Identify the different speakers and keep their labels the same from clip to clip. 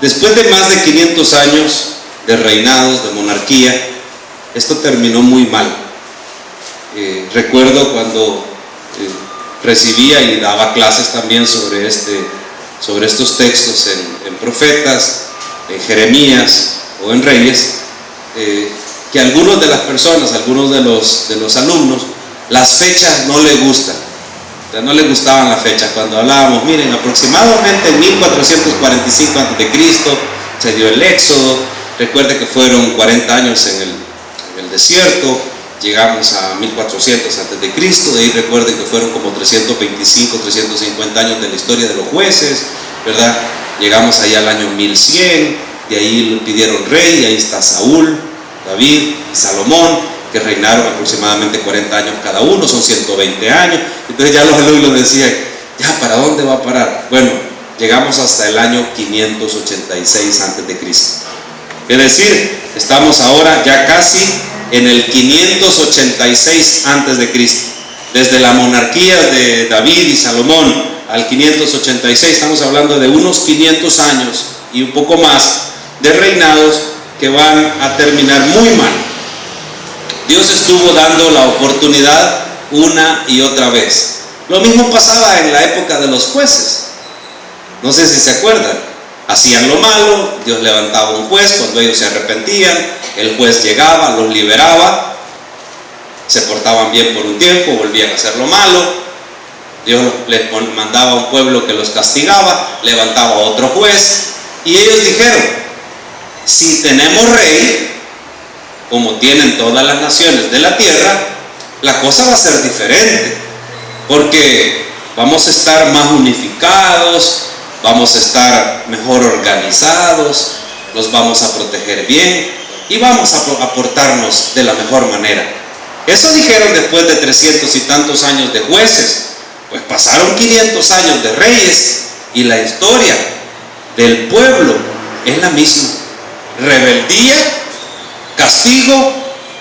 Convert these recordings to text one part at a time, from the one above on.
Speaker 1: Después de más de 500 años de reinados, de monarquía, esto terminó muy mal. Recuerdo cuando recibía y daba clases también sobre estos textos en Profetas, en Jeremías o en Reyes, que algunos de las personas, algunos de los alumnos, las fechas no les gustan. O sea, no les gustaban las fechas. Cuando hablábamos, miren, aproximadamente en 1445 a.C. se dio el éxodo. Recuerde que fueron 40 años en el desierto. Llegamos a 1400 a.C. De ahí recuerden que fueron como 325, 350 años de la historia de los jueces, ¿verdad? Llegamos ahí al año 1100. De ahí le pidieron rey, y ahí está Saúl, David y Salomón, que reinaron aproximadamente 40 años cada uno, son 120 años. Entonces ya los alumnos decían, ya, ¿para dónde va a parar? Bueno, llegamos hasta el año 586 a.C. Es decir, estamos ahora ya casi en el 586 a.C. Desde la monarquía de David y Salomón al 586, estamos hablando de unos 500 años y un poco más de reinados que van a terminar muy mal. Dios estuvo dando la oportunidad una y otra vez. Lo mismo pasaba en la época de los jueces. No sé si se acuerdan. Hacían lo malo, Dios levantaba un juez cuando ellos se arrepentían, el juez llegaba, los liberaba, se portaban bien por un tiempo, volvían a hacer lo malo, Dios les mandaba a un pueblo que los castigaba, levantaba a otro juez, y ellos dijeron, si tenemos rey, como tienen todas las naciones de la tierra, la cosa va a ser diferente, porque vamos a estar más unificados, vamos a estar mejor organizados, nos vamos a proteger bien y vamos a portarnos de la mejor manera. Eso dijeron después de 300 y tantos años de jueces. Pues pasaron 500 años de reyes y la historia del pueblo es la misma: rebeldía, castigo,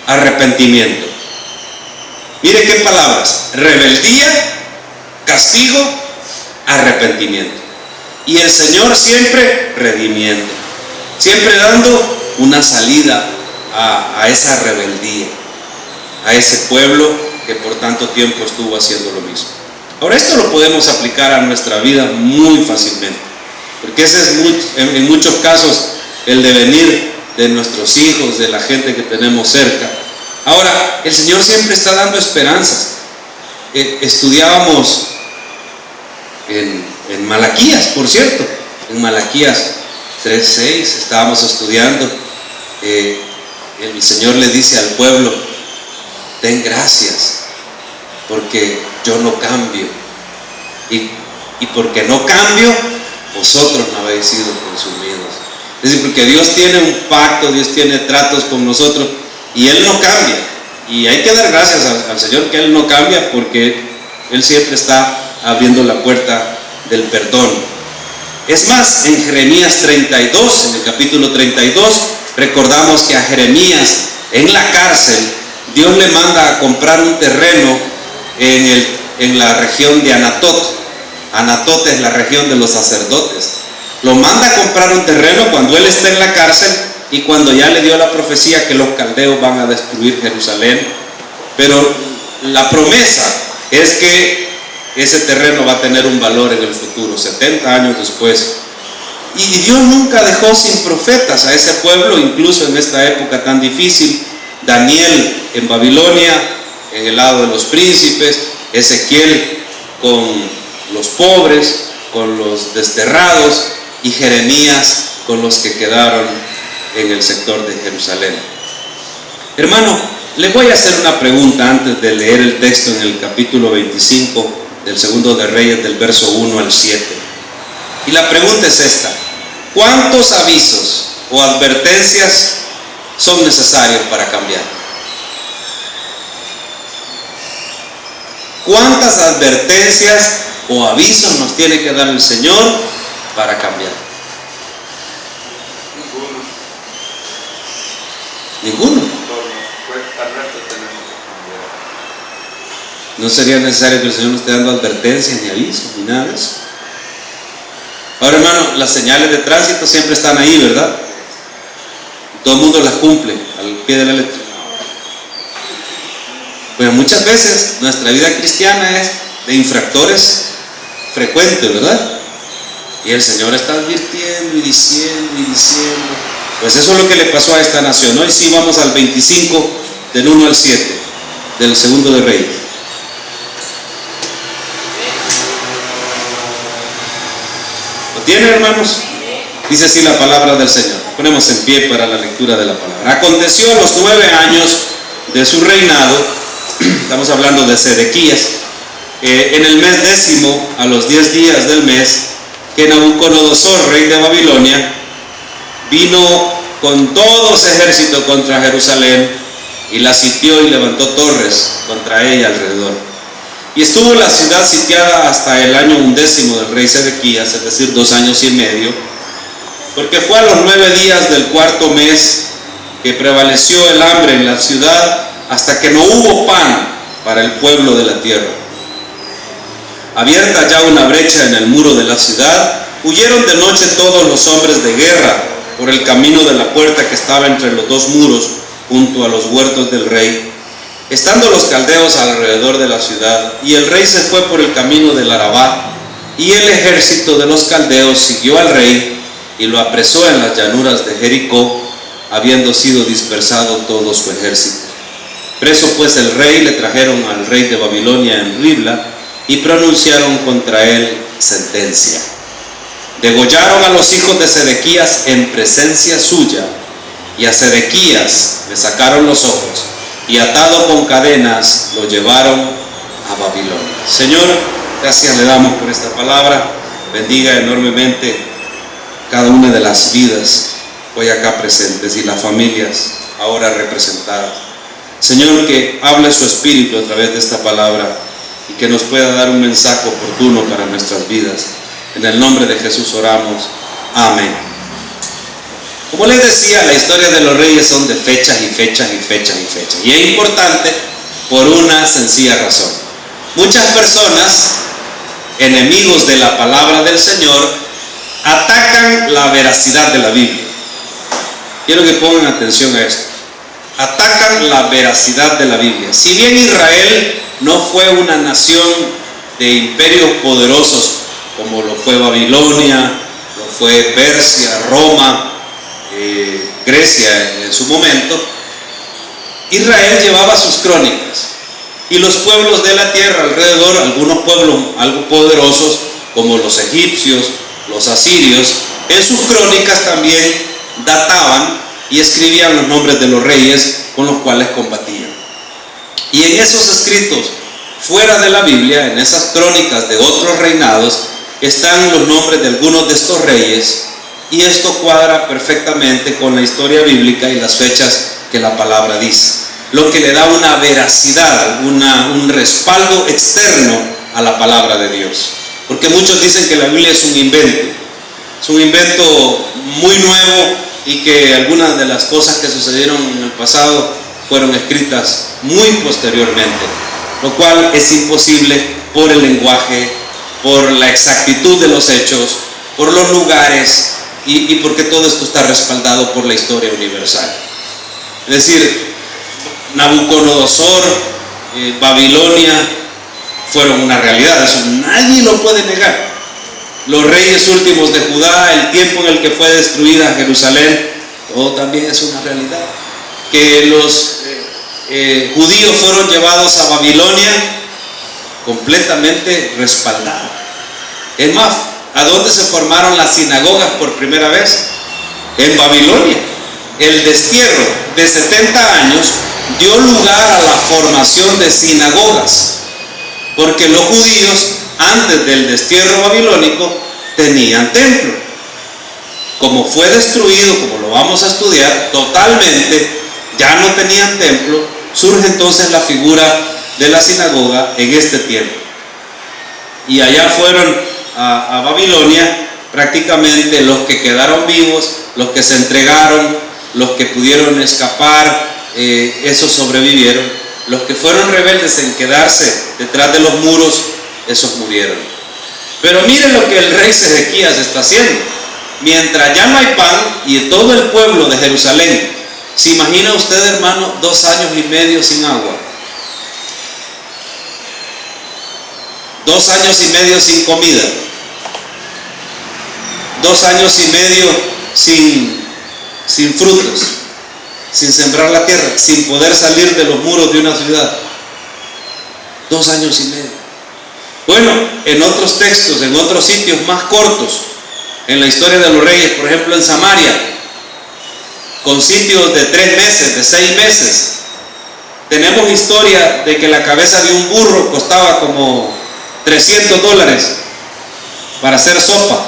Speaker 1: arrepentimiento. Mire qué palabras: rebeldía, castigo, arrepentimiento. Y el Señor siempre redimiendo, siempre dando una salida a esa rebeldía, a ese pueblo que por tanto tiempo estuvo haciendo lo mismo. Ahora, esto lo podemos aplicar a nuestra vida muy fácilmente, porque ese es en muchos casos el devenir de nuestros hijos, de la gente que tenemos cerca. Ahora, el Señor siempre está dando esperanzas. Estudiábamos en Malaquías, por cierto, en Malaquías 3:6 estábamos estudiando. El Señor le dice al pueblo: ten gracias, porque yo no cambio, y porque no cambio, vosotros no habéis sido consumidos. Es decir, porque Dios tiene un pacto, Dios tiene tratos con nosotros, y Él no cambia. Y hay que dar gracias al Señor que Él no cambia, porque Él siempre está abriendo la puerta del perdón. Es más, en Jeremías 32, en el capítulo 32, recordamos que a Jeremías en la cárcel Dios le manda a comprar un terreno en la región de Anatot. Anatot es la región de los sacerdotes. Lo manda a comprar un terreno cuando él está en la cárcel y cuando ya le dio la profecía que los caldeos van a destruir Jerusalén. Pero la promesa es que ese terreno va a tener un valor en el futuro, 70 años después. Y Dios nunca dejó sin profetas a ese pueblo, incluso en esta época tan difícil. Daniel en Babilonia, en el lado de los príncipes, Ezequiel con los pobres, con los desterrados, y Jeremías con los que quedaron en el sector de Jerusalén. Hermano, le voy a hacer una pregunta antes de leer el texto en el capítulo 25 del segundo de Reyes, del verso 1 al 7. Y la pregunta es esta: ¿cuántos avisos o advertencias son necesarios para cambiar? ¿Cuántas advertencias o avisos nos tiene que dar el Señor para cambiar? Ninguno. No sería necesario que el Señor nos esté dando advertencias ni avisos ni nada de eso. Ahora, hermano, las señales de tránsito siempre están ahí, ¿verdad? Todo el mundo las cumple al pie de la letra. Pues muchas veces nuestra vida cristiana es de infractores frecuentes, ¿verdad? Y el Señor está advirtiendo y diciendo y diciendo. Pues eso es lo que le pasó a esta nación. Hoy sí vamos al 25, del 1 al 7, del segundo de Reyes. ¿Lo tienen, hermanos? Dice así la palabra del Señor. Ponemos en pie para la lectura de la palabra. Aconteció a los 9 años de su reinado, estamos hablando de Sedequías, en el mes 10, a los 10 días del mes, que Nabucodonosor, rey de Babilonia, vino con todo su ejército contra Jerusalén y la sitió y levantó torres contra ella alrededor. Y estuvo la ciudad sitiada hasta el año 11 del rey Sedequías, es decir, 2 años y medio, porque fue a los 9 días del cuarto mes que prevaleció el hambre en la ciudad, hasta que no hubo pan para el pueblo de la tierra. Abierta ya una brecha en el muro de la ciudad, huyeron de noche todos los hombres de guerra por el camino de la puerta que estaba entre los 2 muros, junto a los huertos del rey, estando los caldeos alrededor de la ciudad. Y el rey se fue por el camino del Arabá, y el ejército de los caldeos siguió al rey y lo apresó en las llanuras de Jericó, habiendo sido dispersado todo su ejército. Preso pues el rey, le trajeron al rey de Babilonia en Ribla y pronunciaron contra él sentencia. Degollaron a los hijos de Sedequías en presencia suya, y a Sedequías le sacaron los ojos, y atado con cadenas lo llevaron a Babilonia. Señor, gracias le damos por esta palabra. Bendiga enormemente cada una de las vidas hoy acá presentes y las familias ahora representadas. Señor, que hable su espíritu a través de esta palabra y que nos pueda dar un mensaje oportuno para nuestras vidas. En el nombre de Jesús oramos. Amén. Como les decía, la historia de los reyes son de fechas y fechas y fechas y fechas. Y es importante por una sencilla razón. Muchas personas, enemigos de la palabra del Señor, atacan la veracidad de la Biblia. Quiero que pongan atención a esto. Atacan la veracidad de la Biblia. Si bien Israel no fue una nación de imperios poderosos como lo fue Babilonia, lo fue Persia, Roma, Grecia en su momento, Israel llevaba sus crónicas, y los pueblos de la tierra alrededor, algunos pueblos algo poderosos como los egipcios, los asirios, en sus crónicas también databan y escribían los nombres de los reyes con los cuales combatían. Y en esos escritos fuera de la Biblia, en esas crónicas de otros reinados, están los nombres de algunos de estos reyes, y esto cuadra perfectamente con la historia bíblica y las fechas que la palabra dice, lo que le da una veracidad, un respaldo externo a la palabra de Dios. Porque muchos dicen que la Biblia es un invento muy nuevo, y que algunas de las cosas que sucedieron en el pasado fueron escritas muy posteriormente, lo cual es imposible por el lenguaje, por la exactitud de los hechos, por los lugares, y porque todo esto está respaldado por la historia universal. Es decir, Nabucodonosor, Babilonia fueron una realidad, eso nadie lo puede negar. Los reyes últimos de Judá, el tiempo en el que fue destruida Jerusalén, todo también es una realidad. Que los judíos fueron llevados a Babilonia, completamente respaldado. Es más, ¿a dónde se formaron las sinagogas por primera vez? En Babilonia. El destierro de 70 años dio lugar a la formación de sinagogas, porque los judíos antes del destierro babilónico tenían templo. Como fue destruido, como lo vamos a estudiar, totalmente, ya no tenían templo, surge entonces la figura de la sinagoga en este tiempo. Y allá fueron a Babilonia prácticamente los que quedaron vivos, los que se entregaron, los que pudieron escapar, esos sobrevivieron. Los que fueron rebeldes en quedarse detrás de los muros, esos murieron. Pero miren lo que el rey Sedequías está haciendo. Mientras ya no hay pan y todo el pueblo de Jerusalén, ¿se imagina usted, hermano, 2 años y medio sin agua? 2 años y medio sin comida. 2 años y medio sin frutos, sin sembrar la tierra, sin poder salir de los muros de una ciudad. 2 años y medio. Bueno, en otros textos, en otros sitios más cortos, en la historia de los reyes, por ejemplo en Samaria, con sitios de 3 meses, de 6 meses, tenemos historia de que la cabeza de un burro costaba como $300 para hacer sopa.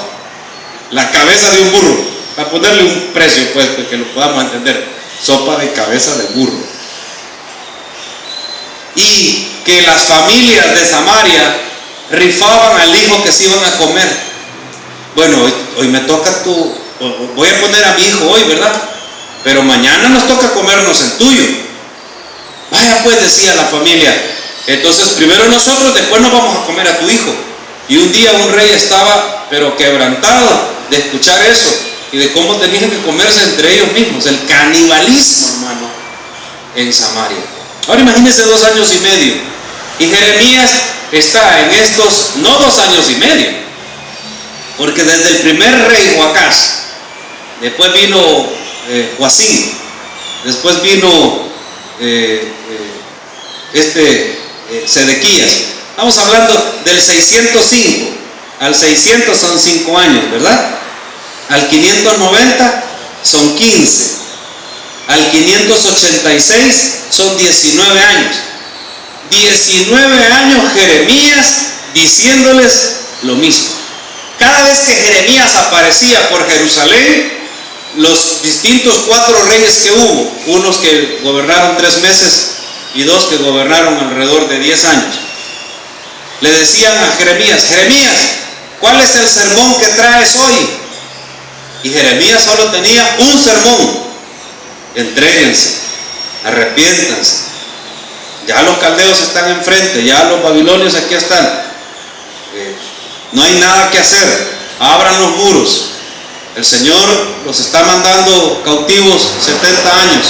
Speaker 1: La cabeza de un burro, para ponerle un precio, pues, que lo podamos entender. Sopa de cabeza de burro. Y que las familias de Samaria rifaban al hijo que se iban a comer. Bueno, hoy me toca voy a poner a mi hijo hoy, ¿verdad? Pero mañana nos toca comernos el tuyo. Vaya pues, decía la familia, entonces primero nosotros, después nos vamos a comer a tu hijo. Y un día un rey estaba pero quebrantado de escuchar eso y de cómo tenían que comerse entre ellos mismos, el canibalismo, hermano, en Samaria. Ahora imagínense 2 años y medio. Y Jeremías está en estos, no 2 años y medio, porque desde el primer rey Joacás, después vino Joacim, después vino Sedequías. Estamos hablando del 605 al 600 son 5 años, ¿verdad? Al 590 son 15, al 586 son 19 años. 19 años Jeremías diciéndoles lo mismo. Cada vez que Jeremías aparecía por Jerusalén, los distintos 4 reyes que hubo, unos que gobernaron 3 meses y 2 que gobernaron alrededor de 10 años, le decían a Jeremías: Jeremías, ¿cuál es el sermón que traes hoy? Y Jeremías solo tenía un sermón: entréguense, arrepiéntanse. Ya los caldeos están enfrente, ya los babilonios aquí están. No hay nada que hacer, abran los muros. El Señor los está mandando cautivos 70 años.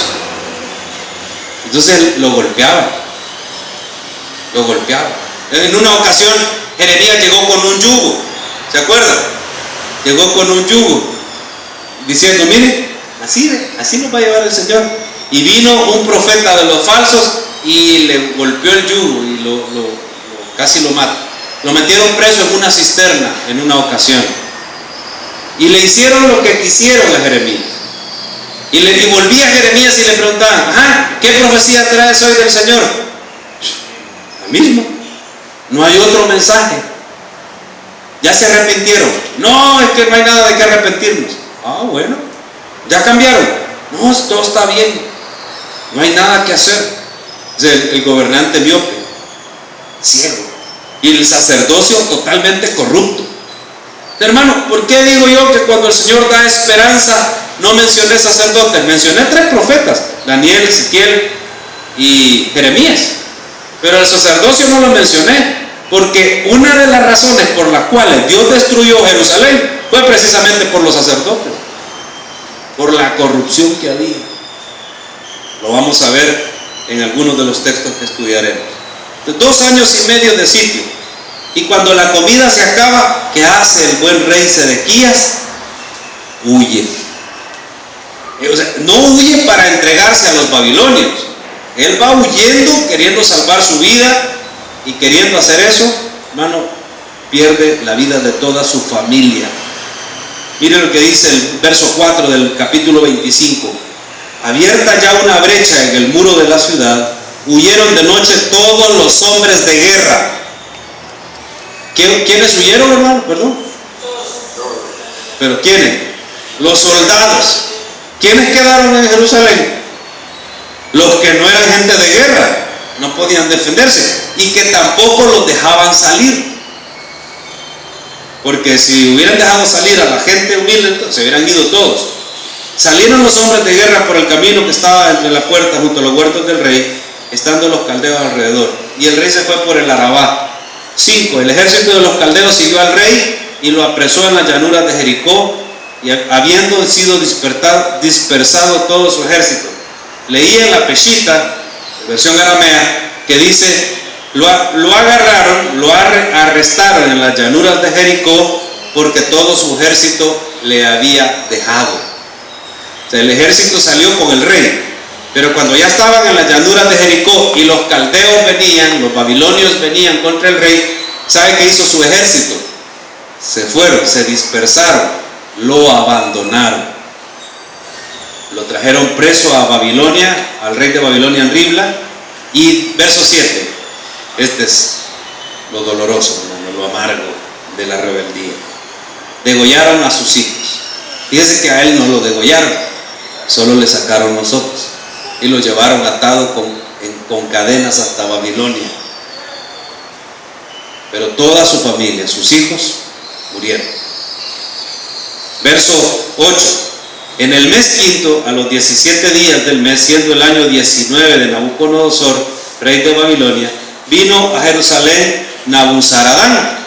Speaker 1: Entonces lo golpeaba. En una ocasión Jeremías llegó con un yugo, ¿se acuerdan? Llegó con un yugo diciendo: mire, así nos va a llevar el Señor. Y vino un profeta de los falsos y le golpeó el yugo y casi lo mata. Lo metieron preso en una cisterna en una ocasión. Y le hicieron lo que quisieron a Jeremías. Y volvía Jeremías y le preguntaban: ¿qué profecía traes hoy del Señor? La misma. No hay otro mensaje. ¿Ya se arrepintieron? No, es que no hay nada de qué arrepentirnos. Bueno. ¿Ya cambiaron? No, todo está bien. No hay nada que hacer. El gobernante miope, ciego, y el sacerdocio totalmente corrupto. Hermano, ¿por qué digo yo que cuando el Señor da esperanza no mencioné sacerdotes? Mencioné 3 profetas: Daniel, Ezequiel y Jeremías. Pero el sacerdocio no lo mencioné, porque una de las razones por las cuales Dios destruyó Jerusalén fue precisamente por los sacerdotes, por la corrupción que había. Lo vamos a ver en algunos de los textos que estudiaremos. 2 años y medio de sitio. Y cuando la comida se acaba, ¿qué hace el buen rey Sedequías? Huye. O sea, no huye para entregarse a los babilonios. Él va huyendo, queriendo salvar su vida, y queriendo hacer eso, hermano, pierde la vida de toda su familia. Miren lo que dice el verso 4 del capítulo 25. Abierta ya una brecha en el muro de la ciudad, huyeron de noche todos los hombres de guerra. ¿Quiénes huyeron, hermano? Perdón. ¿Pero quiénes? Los soldados. ¿Quiénes quedaron en Jerusalén? Los que no eran gente de guerra, no podían defenderse, y que tampoco los dejaban salir. Porque si hubieran dejado salir a la gente humilde, se hubieran ido todos. Salieron los hombres de guerra por el camino que estaba entre la puerta junto a los huertos del rey, estando los caldeos alrededor. Y el rey se fue por el Arabá. 5. El ejército de los caldeos siguió al rey y lo apresó en las llanuras de Jericó, y habiendo sido dispersado todo su ejército. Leí en la Peshita, versión aramea, que dice: lo agarraron, lo arrestaron en las llanuras de Jericó, porque todo su ejército le había dejado. O sea, el ejército salió con el rey, pero cuando ya estaban en las llanuras de Jericó y los caldeos venían, los babilonios venían contra el rey, ¿sabe qué hizo su ejército? Se fueron, se dispersaron, lo abandonaron. Lo trajeron preso a Babilonia, al rey de Babilonia en Ribla. Y verso 7, este es lo doloroso, hermano, lo amargo de la rebeldía. Degollaron a sus hijos. Fíjese que a él no lo degollaron, solo le sacaron los ojos y lo llevaron atado con cadenas hasta Babilonia. Pero toda su familia, sus hijos, murieron. Verso 8. En el mes quinto, a los 17 días del mes, siendo el año 19 de Nabucodonosor, rey de Babilonia, vino a Jerusalén Nabuzaradán,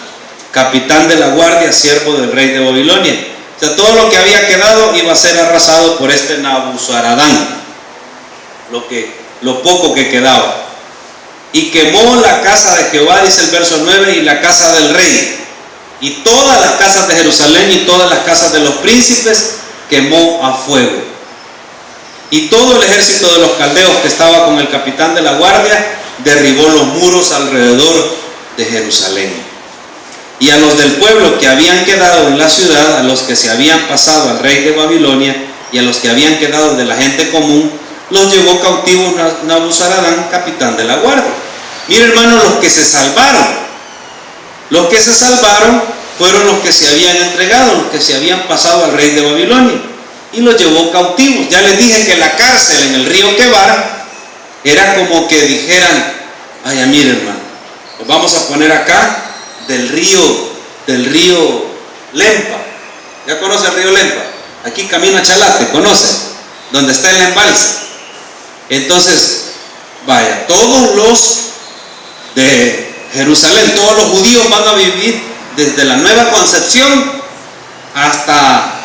Speaker 1: capitán de la guardia, siervo del rey de Babilonia. O sea, todo lo que había quedado iba a ser arrasado por este Nabuzaradán, lo poco que quedaba. Y quemó la casa de Jehová, dice el verso 9, y la casa del rey, y todas las casas de Jerusalén y todas las casas de los príncipes quemó a fuego. Y todo el ejército de los caldeos que estaba con el capitán de la guardia derribó los muros alrededor de Jerusalén. Y a los del pueblo que habían quedado en la ciudad, a los que se habían pasado al rey de Babilonia y a los que habían quedado de la gente común, los llevó cautivos Nabuzaradán, capitán de la guardia. Mire, hermano, los que se salvaron fueron los que se habían entregado, los que se habían pasado al rey de Babilonia, y los llevó cautivos. Ya les dije que la cárcel en el río Quebar era como que dijeran: vaya, mire, hermano, nos vamos a poner acá del río Lempa. ¿Ya conoce el río Lempa? Aquí camino a Chalate, ¿conoce? Donde está el embalse. Entonces, vaya, todos los de Jerusalén, todos los judíos van a vivir desde la Nueva Concepción hasta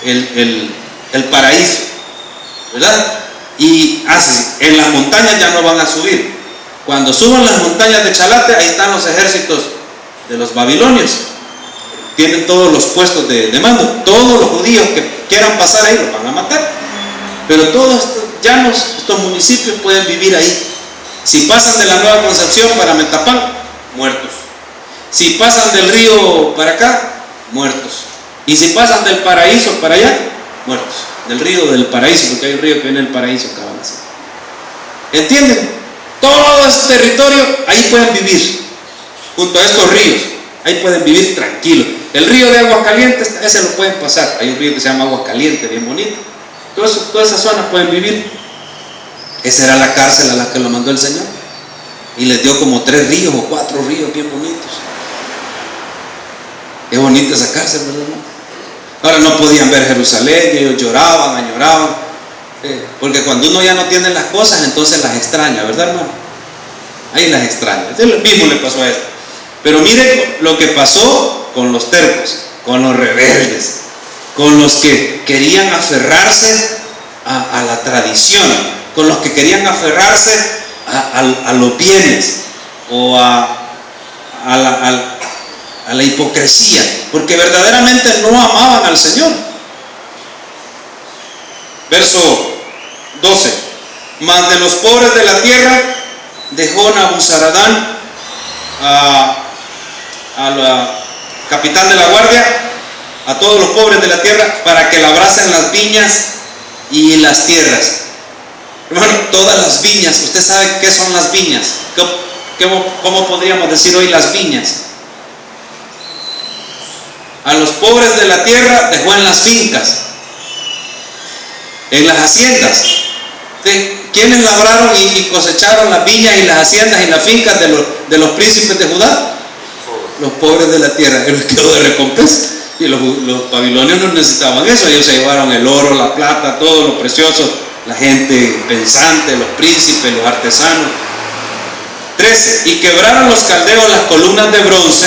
Speaker 1: el paraíso, ¿verdad? Y así, en las montañas ya no van a subir. Cuando suban las montañas de Chalate, ahí están los ejércitos de los babilonios. Tienen todos los puestos de mando. Todos los judíos que quieran pasar ahí los van a matar. Pero todos estos llanos, estos municipios pueden vivir ahí. Si pasan de la Nueva Concepción para Metapán, muertos. Si pasan del río para acá, muertos. Y si pasan del paraíso para allá, muertos. Del río del paraíso, porque hay un río que viene del paraíso, cabrón. ¿Entienden? Todo ese territorio, ahí pueden vivir. Junto a estos ríos, ahí pueden vivir tranquilos. El río de Aguas Calientes, ese lo pueden pasar. Hay un río que se llama Aguas Calientes, bien bonito. Todas esas zonas pueden vivir. Esa era la cárcel a la que lo mandó el Señor. Y les dio como 3 ríos o 4 ríos bien bonitos. Qué bonita esa cárcel, ¿verdad, hermano? Ahora no podían ver Jerusalén, y ellos lloraban, añoraban. Porque cuando uno ya no tiene las cosas, entonces las extraña, ¿verdad, hermano? Ahí las extraña. Lo mismo le pasó a él. Pero mire lo que pasó con los tercos, con los rebeldes, con los que querían aferrarse a la tradición, con los que querían aferrarse a los bienes o a la hipocresía, porque verdaderamente no amaban al Señor. Verso 12. Mas de los pobres de la tierra dejó Nabuzaradán al capitán de la guardia, a todos los pobres de la tierra, para que labrasen las viñas y las tierras. Hermano, todas las viñas, usted sabe qué son las viñas. ¿Cómo podríamos decir hoy las viñas? A los pobres de la tierra dejó en las fincas, en las haciendas. ¿Sí? ¿Quiénes labraron y cosecharon las viñas y las haciendas y las fincas de los príncipes de Judá? Los pobres de la tierra. Él les quedó de recompensa. Y los babilonios no necesitaban eso. Ellos se llevaron el oro, la plata, todo lo precioso. La gente pensante, los príncipes, los artesanos. 13. Y quebraron los caldeos las columnas de bronce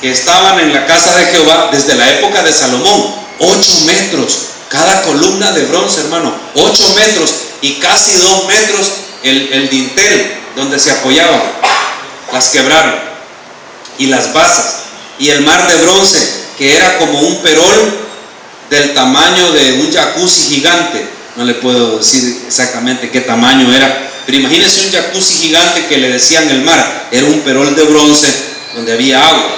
Speaker 1: que estaban en la casa de Jehová desde la época de Salomón. 8 metros cada columna de bronce, hermano. 8 metros y casi 2 metros el dintel donde se apoyaban. Las quebraron. Y las basas. Y el mar de bronce, que era como un perol del tamaño de un jacuzzi gigante. No le puedo decir exactamente qué tamaño era, pero imagínense un jacuzzi gigante que le decían el mar. Era un perol de bronce donde había agua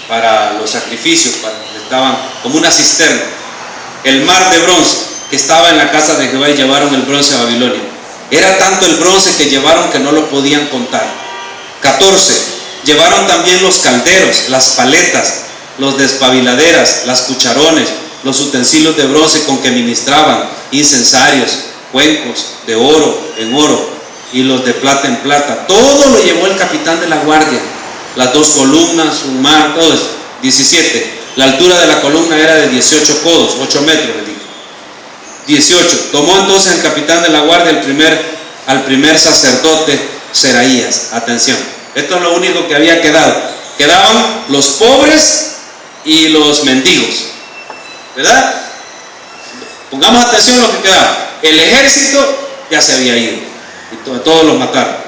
Speaker 1: para los sacrificios, estaban como una cisterna. El mar de bronce que estaba en la casa de Jehová, y llevaron el bronce a Babilonia. Era tanto el bronce que llevaron que no lo podían contar. 14. Llevaron también los calderos, las paletas, los despabiladeras, las cucharones, los utensilios de bronce con que ministraban, incensarios, cuencos de oro en oro y los de plata en plata. Todo lo llevó el capitán de la guardia. Las 2 columnas, un mar, todo eso. 17. La altura de la columna era de 18 codos, 8 metros, le digo. 18. Tomó entonces el capitán de la guardia al primer sacerdote Seraías. Atención, esto es lo único que había quedado. Quedaban los pobres y los mendigos, ¿verdad? Pongamos atención a lo que quedaba. El ejército ya se había ido y todos los mataron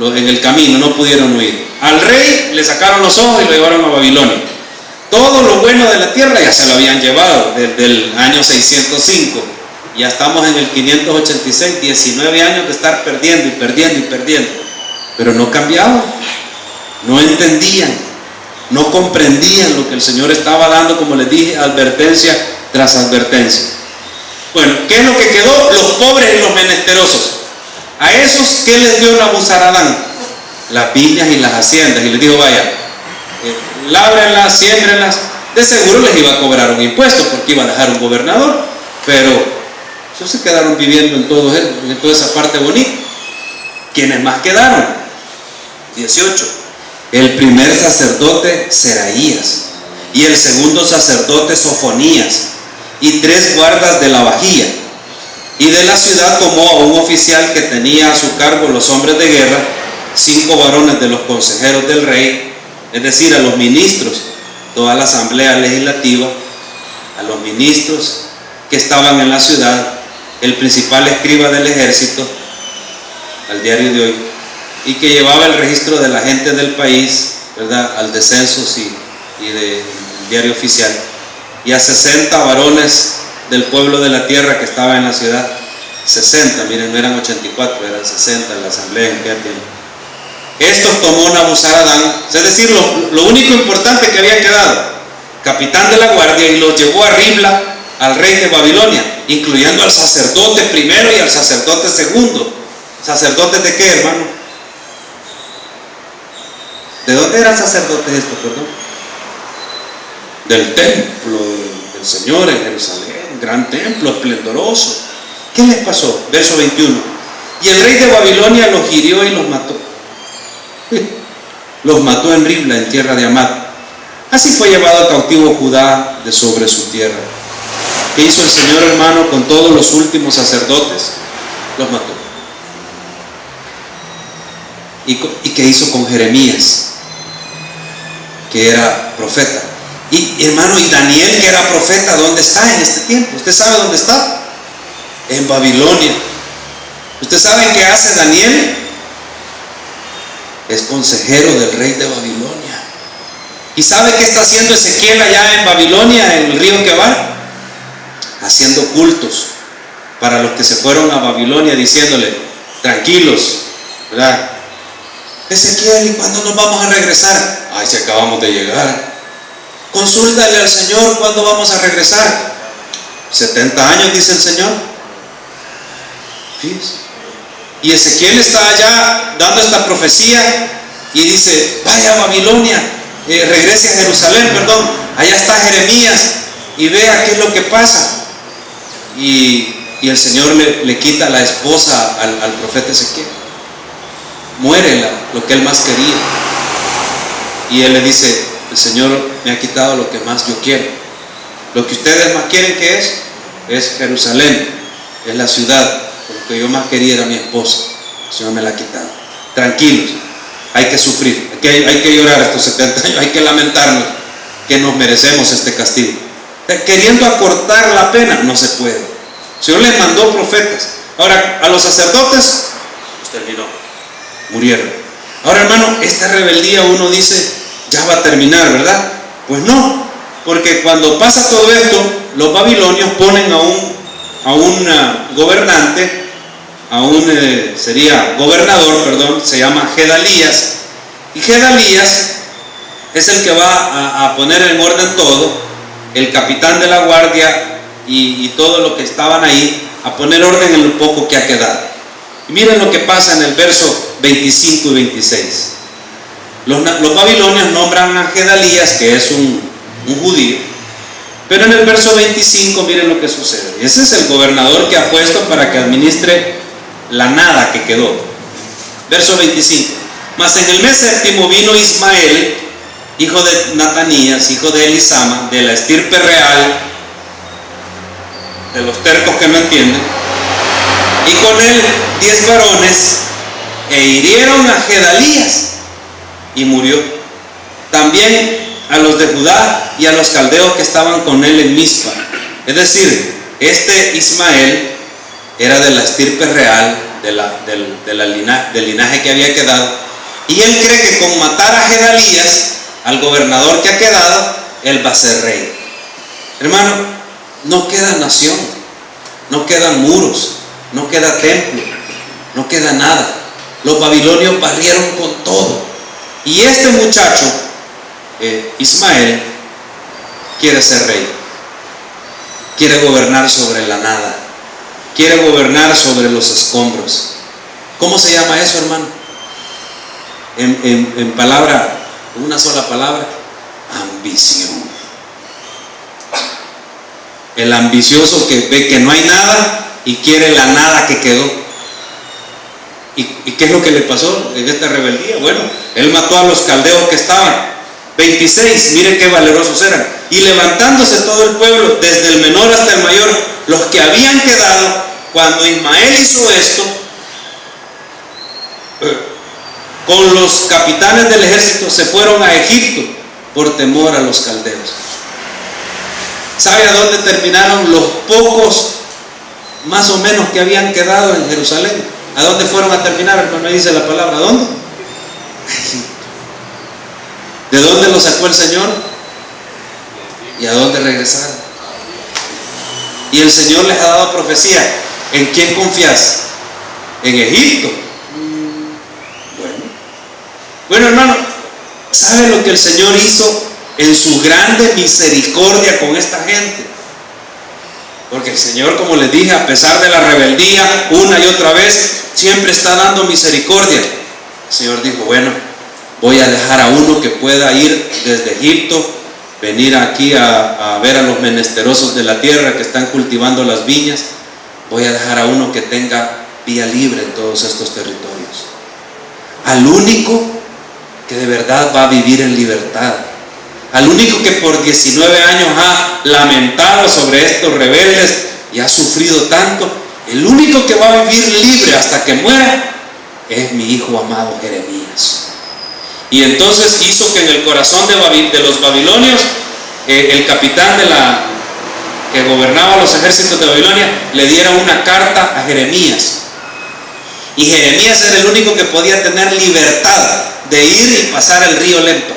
Speaker 1: en el camino, no pudieron huir. Al rey le sacaron los ojos y lo llevaron a Babilonia. Todo lo bueno de la tierra ya se lo habían llevado desde el año 605. Ya estamos en el 586, 19 años de estar perdiendo y perdiendo y perdiendo. Pero no cambiaban, no entendían, no comprendían lo que el Señor estaba dando, como les dije, advertencia tras advertencia. Bueno, ¿qué es lo que quedó? Los pobres y los menesterosos. A esos, ¿qué les dio Nabuzaradán? Las viñas y las haciendas. Y les dijo, vaya, lábrenlas, siembrenlas. De seguro les iba a cobrar un impuesto porque iba a dejar un gobernador. Pero ellos se quedaron viviendo en toda esa parte bonita. ¿Quiénes más quedaron? 18. El primer sacerdote Seraías, y el segundo sacerdote Sofonías, y 3 guardas de la vajilla. Y de la ciudad tomó a un oficial que tenía a su cargo los hombres de guerra, 5 varones de los consejeros del rey, es decir, a los ministros, toda la asamblea legislativa, a los ministros que estaban en la ciudad, el principal escriba del ejército, al diario de hoy, y que llevaba el registro de la gente del país, ¿verdad?, al de censos y del diario oficial, y a 60 varones del pueblo de la tierra que estaba en la ciudad. 60, miren, no eran 84, eran 60 en la asamblea en aquel tiempo. Estos tomó Nabuzaradán, es decir, lo único importante que había quedado, capitán de la guardia, y los llevó a Ribla, al rey de Babilonia, incluyendo al sacerdote primero y al sacerdote segundo. ¿Sacerdotes de qué, hermano? ¿De dónde eran sacerdotes estos, perdón? Del templo del Señor en Jerusalén, un gran templo esplendoroso. ¿Qué les pasó? Verso 21. Y el rey de Babilonia los hirió y los mató. Los mató en Ribla, en tierra de Amad. Así fue llevado cautivo Judá de sobre su tierra. ¿Qué hizo el Señor, hermano, con todos los últimos sacerdotes? Los mató. ¿Y qué hizo con Jeremías, que era profeta? Y hermano, y Daniel, que era profeta, ¿dónde está en este tiempo? ¿Usted sabe dónde está? En Babilonia. ¿Usted sabe qué hace Daniel? Es consejero del rey de Babilonia. ¿Y sabe qué está haciendo Ezequiel allá en Babilonia, en el río Quebar? Haciendo cultos para los que se fueron a Babilonia, diciéndole, tranquilos, ¿verdad? Ezequiel, ¿y cuándo nos vamos a regresar? Ay, si acabamos de llegar. Consúltale al Señor cuándo vamos a regresar. 70 años, dice el Señor. Fíjense. Y Ezequiel está allá dando esta profecía y dice, vaya a Babilonia, regrese a Jerusalén, perdón, allá está Jeremías y vea qué es lo que pasa. Y el Señor le quita la esposa al profeta Ezequiel. Muere lo que él más quería. Y él le dice, el Señor me ha quitado lo que más yo quiero. Lo que ustedes más quieren, ¿qué es Jerusalén, es la ciudad. Lo que yo más quería era mi esposa. El Señor me la ha quitado. tranquilos, hay que sufrir, hay que llorar estos 70 años, hay que lamentarnos que nos merecemos este castigo. Queriendo acortar la pena, no se puede. El Señor les mandó profetas. Ahora, a los sacerdotes, pues terminó, murieron. Ahora, hermano, esta rebeldía uno dice, ya va a terminar, ¿verdad? Pues no, porque cuando pasa todo esto, los babilonios ponen a un gobernante, sería gobernador, perdón, se llama Gedalías, y Gedalías es el que va a poner en orden todo, el capitán de la guardia y todo lo que estaban ahí, a poner orden en lo poco que ha quedado. Y miren lo que pasa en el verso 25 y 26. Los babilonios nombran a Gedalías, que es un judío, pero en el verso 25 miren lo que sucede. Ese es el gobernador que ha puesto para que administre la nada que quedó. Verso 25. Mas en el mes séptimo vino Ismael, hijo de Natanías, hijo de Elisama, de la estirpe real, de los tercos que no entienden, y con él 10 varones, e hirieron a Gedalías, y murió. También a los de Judá y a los caldeos que estaban con él en Mizpa. Es decir, este Ismael era de la estirpe real, del linaje que había quedado, y él cree que con matar a Gedalías, al gobernador que ha quedado, él va a ser rey. Hermano, no queda nación, no quedan muros, no queda templo, no queda nada. Los babilonios barrieron con todo, y este muchacho Ismael quiere ser rey, quiere gobernar sobre la nada, quiere gobernar sobre los escombros. ¿Cómo se llama eso, hermano? En palabra, una sola palabra: ambición. El ambicioso que ve que no hay nada y quiere la nada que quedó. ¿Y qué es lo que le pasó en esta rebeldía? Bueno, él mató a los caldeos que estaban. 26, miren qué valerosos eran. Y levantándose todo el pueblo, desde el menor hasta el mayor, los que habían quedado, cuando Ismael hizo esto, con los capitanes del ejército se fueron a Egipto por temor a los caldeos. ¿Sabe a dónde terminaron los pocos, más o menos, que habían quedado en Jerusalén? ¿A dónde fueron a terminar, hermano? Me dice la palabra, ¿a dónde? ¿De dónde los sacó el Señor? ¿Y a dónde regresaron? Y el Señor les ha dado profecía. ¿En quién confías? ¿En Egipto? Bueno, hermano, ¿sabe lo que el Señor hizo en su grande misericordia con esta gente? Porque el Señor, como les dije, a pesar de la rebeldía, una y otra vez, siempre está dando misericordia. El Señor dijo, bueno, voy a dejar a uno que pueda ir desde Egipto, venir aquí a ver a los menesterosos de la tierra que están cultivando las viñas. Voy a dejar a uno que tenga vía libre en todos estos territorios. Al único que de verdad va a vivir en libertad. Al único que por 19 años ha lamentado sobre estos rebeldes y ha sufrido tanto. El único que va a vivir libre hasta que muera es mi hijo amado Jeremías. Y entonces hizo que en el corazón de los babilonios, el capitán que gobernaba los ejércitos de Babilonia, le diera una carta a Jeremías. Y Jeremías era el único que podía tener libertad de ir y pasar el río Lempa,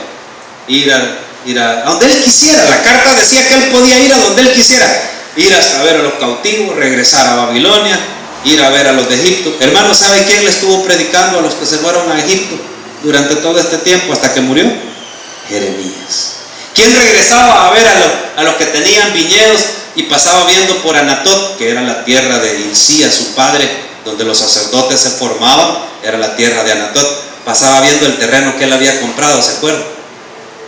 Speaker 1: ir a donde él quisiera. La carta decía que él podía ir a donde él quisiera, ir hasta ver a los cautivos, regresar a Babilonia, ir a ver a los de Egipto. Hermano, ¿sabe quién le estuvo predicando a los que se fueron a Egipto durante todo este tiempo hasta que murió? Jeremías. ¿Quién regresaba a ver a los que tenían viñedos y pasaba viendo por Anatot, que era la tierra de Hilcías, su padre, donde los sacerdotes se formaban? Era la tierra de Anatot. Pasaba viendo el terreno que él había comprado, ¿se acuerdan?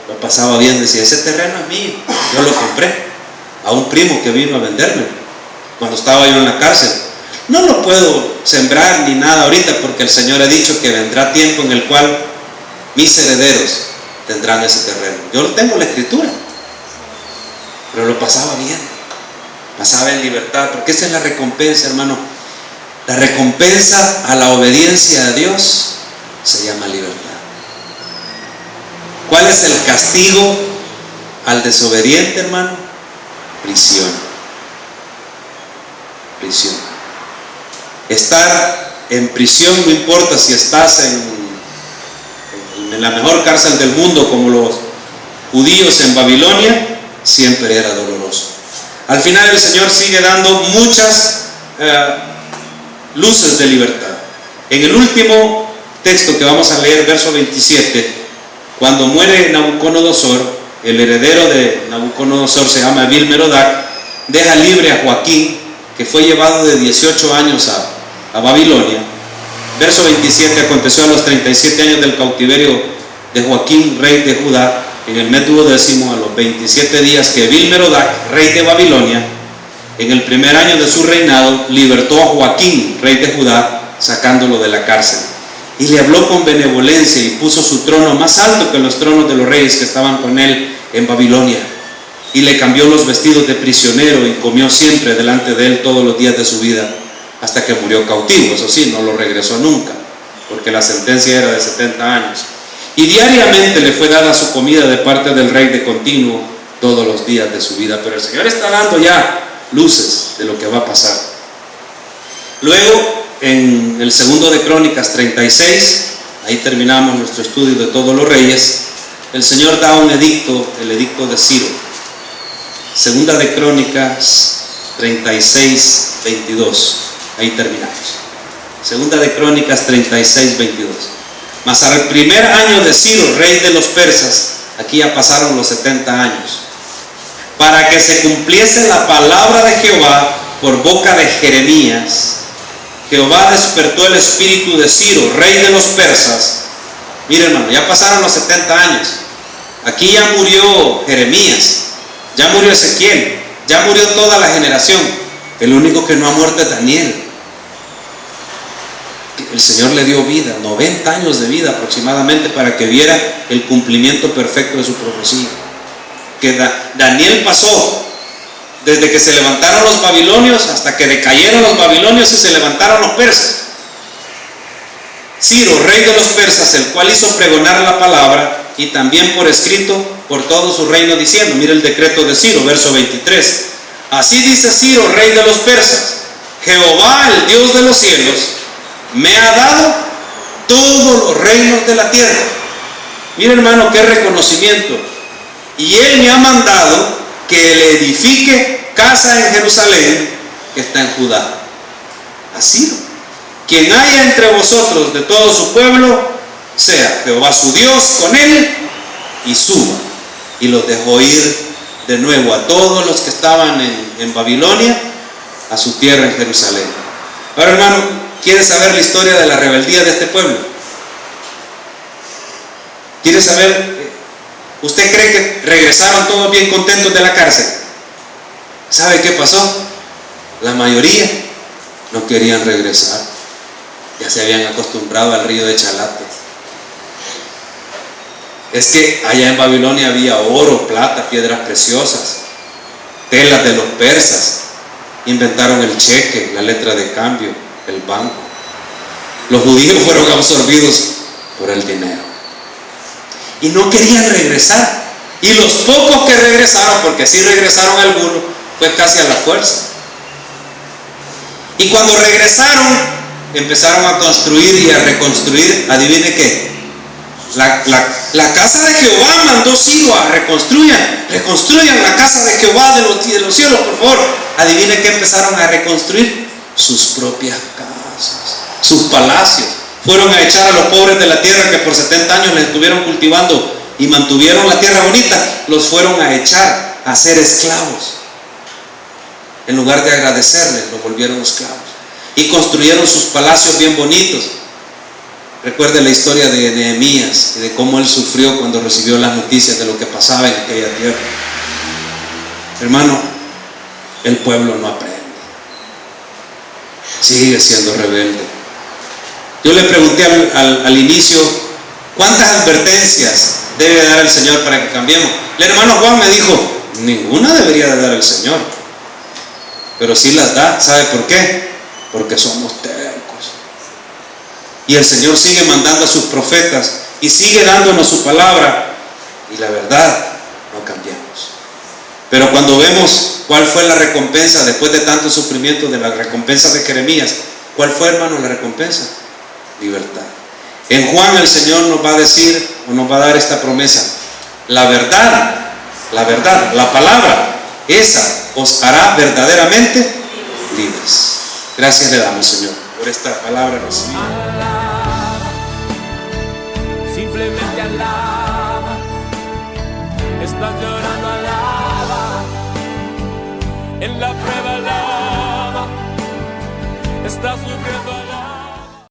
Speaker 1: Lo pasaba viendo y decía, ese terreno es mío, yo lo compré a un primo que vino a venderme cuando estaba yo en la cárcel. No lo puedo sembrar ni nada ahorita, porque el Señor ha dicho que vendrá tiempo en el cual mis herederos tendrán ese terreno. Yo lo tengo en la escritura, pero lo pasaba bien, pasaba en libertad, porque esa es la recompensa, hermano. La recompensa a la obediencia a Dios se llama libertad. ¿Cuál es el castigo al desobediente, hermano? Prisión. Prisión. Estar en prisión, no importa si estás en la mejor cárcel del mundo como los judíos en Babilonia, siempre era doloroso. Al final el Señor sigue dando muchas luces de libertad. En el último texto que vamos a leer, verso 27, cuando muere Nabucodonosor, el heredero de Nabucodonosor se llama Evil-Merodach, deja libre a Joaquín, que fue llevado de 18 años a Babilonia. Verso 27, aconteció a los 37 años del cautiverio de Joaquín, rey de Judá, en el mes 12º, a los 27 días que Evil-Merodach, rey de Babilonia, en el primer año de su reinado, libertó a Joaquín, rey de Judá, sacándolo de la cárcel. Y le habló con benevolencia y puso su trono más alto que los tronos de los reyes que estaban con él en Babilonia. Y le cambió los vestidos de prisionero y comió siempre delante de él todos los días de su vida, hasta que murió cautivo. Eso sí, no lo regresó nunca, porque la sentencia era de 70 años. Y diariamente le fue dada su comida de parte del rey de continuo todos los días de su vida. Pero el Señor está dando ya luces de lo que va a pasar. Luego, en el segundo de Crónicas 36, ahí terminamos nuestro estudio de todos los reyes, el Señor da un edicto, el edicto de Ciro. Segunda de Crónicas 36, 22, ahí terminamos. Segunda de Crónicas 36, 22. Mas al primer año de Ciro, rey de los persas, aquí ya pasaron los 70 años, para que se cumpliese la palabra de Jehová por boca de Jeremías, Jehová despertó el espíritu de Ciro, rey de los persas. Miren, hermano, ya pasaron los 70 años. Aquí ya murió Jeremías, ya murió Ezequiel, ya murió toda la generación. El único que no ha muerto es Daniel. El Señor le dio vida, 90 años de vida aproximadamente, para que viera el cumplimiento perfecto de su profecía. Que Daniel pasó desde que se levantaron los babilonios hasta que decayeron los babilonios y se levantaron los persas. Ciro, rey de los persas, el cual hizo pregonar la palabra y también por escrito por todo su reino, diciendo, mira el decreto de Ciro, verso 23. Así dice Ciro, rey de los persas: Jehová, el Dios de los cielos, me ha dado todos los reinos de la tierra. Mira, hermano, qué reconocimiento. Y él me ha mandado que le edifique casa en Jerusalén, que está en Judá. Así, quien haya entre vosotros de todo su pueblo, sea Jehová su Dios con él, y suba. Y los dejó ir de nuevo a todos los que estaban en Babilonia, a su tierra en Jerusalén. Ahora, hermano, ¿quieres saber la historia de la rebeldía de este pueblo? ¿Quieres saber? ¿Usted cree que regresaron todos bien contentos de la cárcel? ¿Sabe qué pasó? La mayoría no querían regresar. Ya se habían acostumbrado al río de Chalate. Es que allá en Babilonia había oro, plata, piedras preciosas, telas de los persas. Inventaron el cheque, la letra de cambio, el banco. Los judíos fueron absorbidos por el dinero y no querían regresar. Y los pocos que regresaron, porque sí regresaron algunos, fue casi a la fuerza. Y cuando regresaron, empezaron a construir y a reconstruir. Adivine qué, la casa de Jehová mandó Ciro a reconstruyan la casa de Jehová de los cielos, por favor. Adivine qué empezaron a reconstruir: sus propias casas, sus palacios. Fueron a echar a los pobres de la tierra que por 70 años les estuvieron cultivando y mantuvieron la tierra bonita, los fueron a echar a ser esclavos. En lugar de agradecerles, los volvieron esclavos. Y construyeron sus palacios bien bonitos. Recuerde la historia de Nehemías y de cómo él sufrió cuando recibió las noticias de lo que pasaba en aquella tierra. Hermano, el pueblo no aprende, sigue siendo rebelde. Yo le pregunté al inicio, ¿cuántas advertencias debe dar el Señor para que cambiemos? El hermano Juan me dijo, ninguna debería de dar el Señor, pero sí las da. ¿Sabe por qué? Porque somos tercos. Y el Señor sigue mandando a sus profetas y sigue dándonos su palabra, y la verdad, no cambiamos. Pero cuando vemos cuál fue la recompensa después de tanto sufrimiento, de la recompensa de Jeremías, ¿cuál fue, hermano, la recompensa? Libertad. En Juan el Señor nos va a decir, o nos va a dar esta promesa: la verdad, la palabra, esa os hará verdaderamente libres. Gracias le damos, Señor, por esta palabra recibida.
Speaker 2: Alaba, simplemente alaba. Estás llorando, alaba. En la prueba, alaba. Estás sufriendo, alaba.